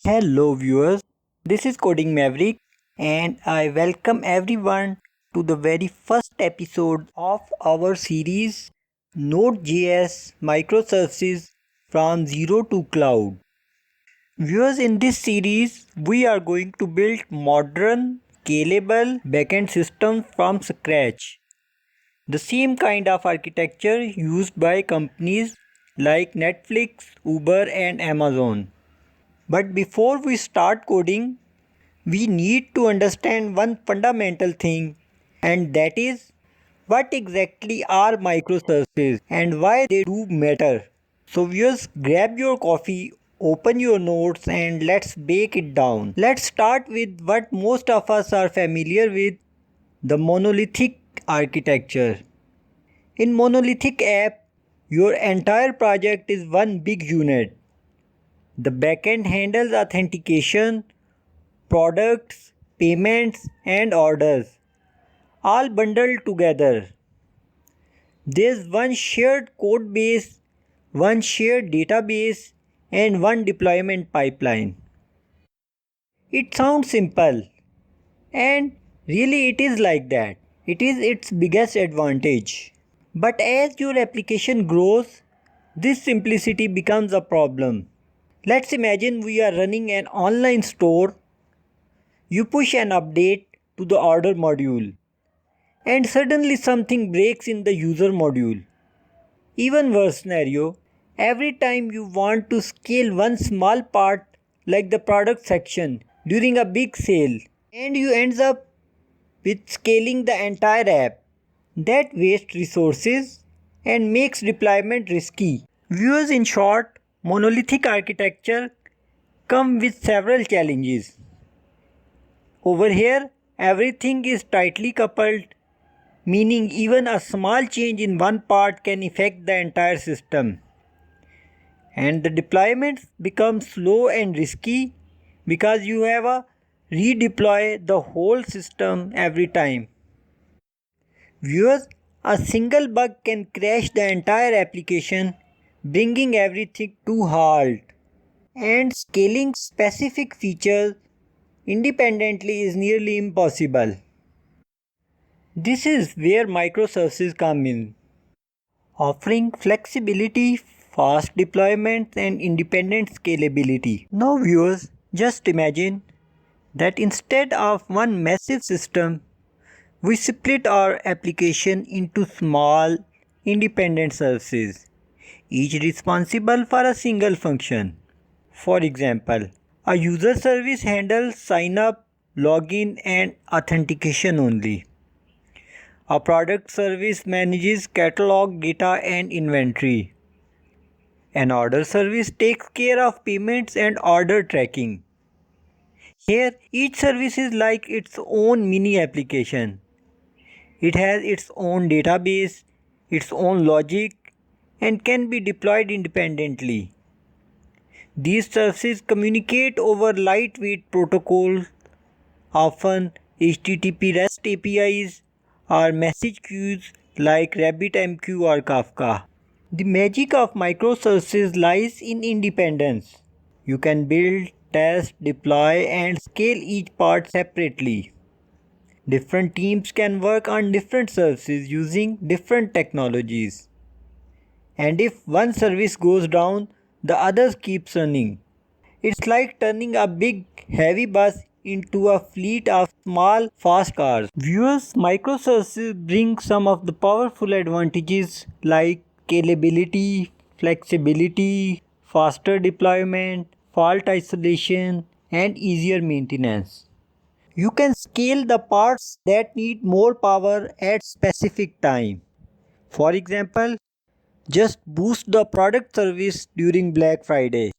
Hello viewers, this is Coding Maverick and I welcome everyone to the very first episode of our series Node.js Microservices from Zero to Cloud. Viewers, in this series we are going to build modern, scalable backend systems from scratch. The same kind of architecture used by companies like Netflix, Uber and Amazon. But before we start coding, we need to understand one fundamental thing, and that is what exactly are microservices and why they do matter. So viewers, grab your coffee, open your notes and let's break it down. Let's start with what most of us are familiar with, the monolithic architecture. In monolithic app, your entire project is one big unit. The backend handles authentication, products, payments, and orders, all bundled together. There's one shared code base, one shared database, and one deployment pipeline. It sounds simple, and really it is like that. It is its biggest advantage. But as your application grows, this simplicity becomes a problem. Let's imagine we are running an online store. You push an update to the order module and suddenly something breaks in the user module. Even worse scenario, every time you want to scale one small part like the product section during a big sale and you ends up with scaling the entire app. That wastes resources and makes deployment risky. Viewers, in short, monolithic architecture come with several challenges. Over here, everything is tightly coupled, meaning even a small change in one part can affect the entire system. And the deployments become slow and risky because you have to redeploy the whole system every time. Viewers, a single bug can crash the entire application, bringing everything to halt. And scaling specific features independently is nearly impossible. This is where microservices come in, offering flexibility, fast deployment and independent scalability. Now viewers, just imagine that instead of one massive system, we split our application into small, independent services, each responsible for a single function. For example, a user service handles sign up, login and authentication only. A product service manages catalog data and inventory. An order service takes care of payments and order tracking. Here, each service is like its own mini application. It has its own database, its own logic, and can be deployed independently. These services communicate over lightweight protocols, often HTTP REST APIs or message queues like RabbitMQ or Kafka. The magic of microservices lies in independence. You can build, test, deploy, and scale each part separately. Different teams can work on different services using different technologies. And if one service goes down, the others keeps running. It's like turning a big heavy bus into a fleet of small fast cars. Viewers, microservices bring some of the powerful advantages like scalability, flexibility, faster deployment, fault isolation, and easier maintenance. You can scale the parts that need more power at specific time. For example, just boost the product service during Black Friday.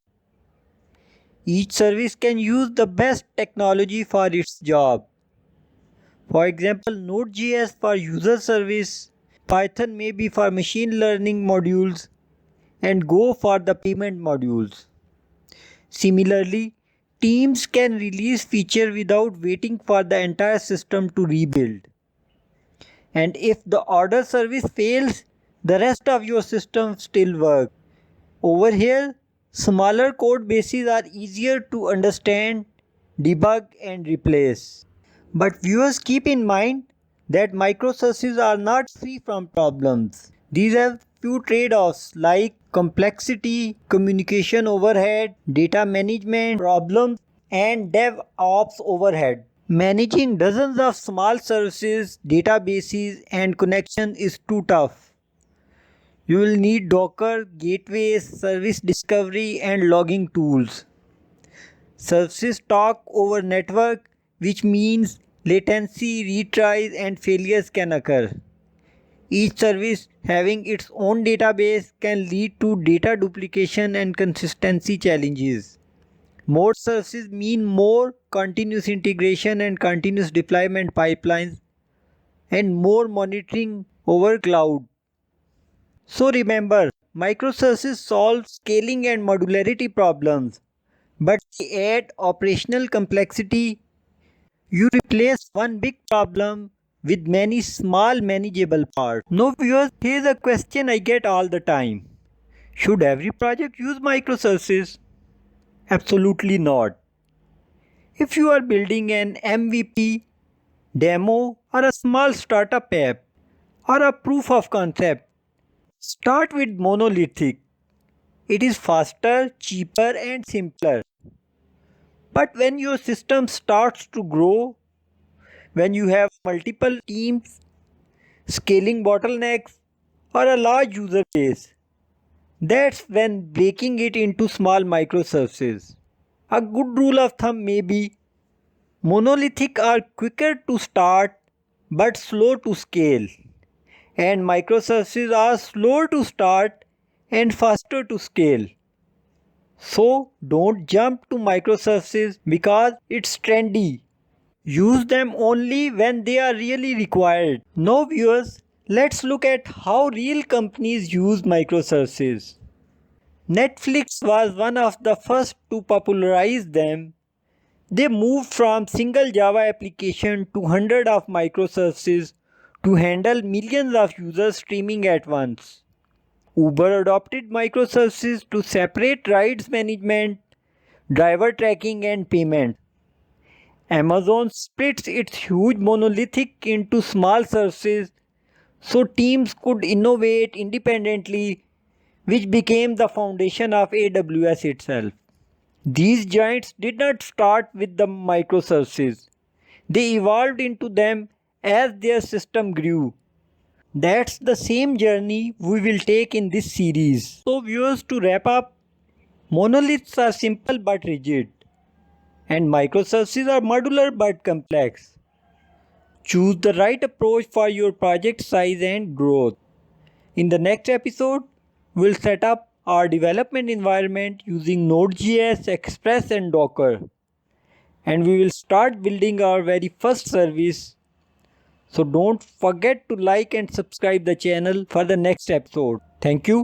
Each service can use the best technology for its job. For example, Node.js for user service, Python maybe for machine learning modules, and Go for the payment modules. Similarly, teams can release feature without waiting for the entire system to rebuild. And if the order service fails, the rest of your system still works. Over here, Smaller code bases are easier to understand, debug and replace. But viewers, keep in mind that microservices are not free from problems. These have few trade-offs like complexity, communication overhead, data management problems and DevOps overhead. Managing dozens of small services, databases and connections is too tough. You will need Docker, gateways, service discovery and logging tools. Services talk over network, which means latency, retries and failures can occur. Each service having its own database can lead to data duplication and consistency challenges. More services mean more continuous integration and continuous deployment pipelines and more monitoring over cloud. So remember, microservices solve scaling and modularity problems, but they add operational complexity. You replace one big problem with many small manageable parts. Now viewers, here's a question I get all the time. Should every project use microservices? Absolutely not. If you are building an MVP, demo or a small startup app or a proof of concept, start with monolithic. It is faster, cheaper and simpler. But when your system starts to grow, when you have multiple teams, scaling bottlenecks, or a large user base, that's when breaking it into small microservices. A good rule of thumb may be monolithic are quicker to start but slow to scale, and microservices are slower to start and faster to scale. So don't jump to microservices because it's trendy. Use them only when they are really required. Now viewers, let's look at how real companies use microservices. Netflix was one of the first to popularize them. They moved from single Java application to hundreds of microservices to handle millions of users streaming at once. Uber adopted microservices to separate rides management, driver tracking and payment. Amazon splits its huge monolithic into small services so teams could innovate independently, which became the foundation of AWS itself. These giants did not start with the microservices. They evolved into them as their system grew. That's the same journey we will take in this series. So viewers, to wrap up, monoliths are simple but rigid, and microservices are modular but complex. Choose the right approach for your project size and growth. In the next episode, we'll set up our development environment using Node.js, Express and Docker. And we will start building our very first service. So don't forget to like and subscribe the channel for the next episode. Thank you.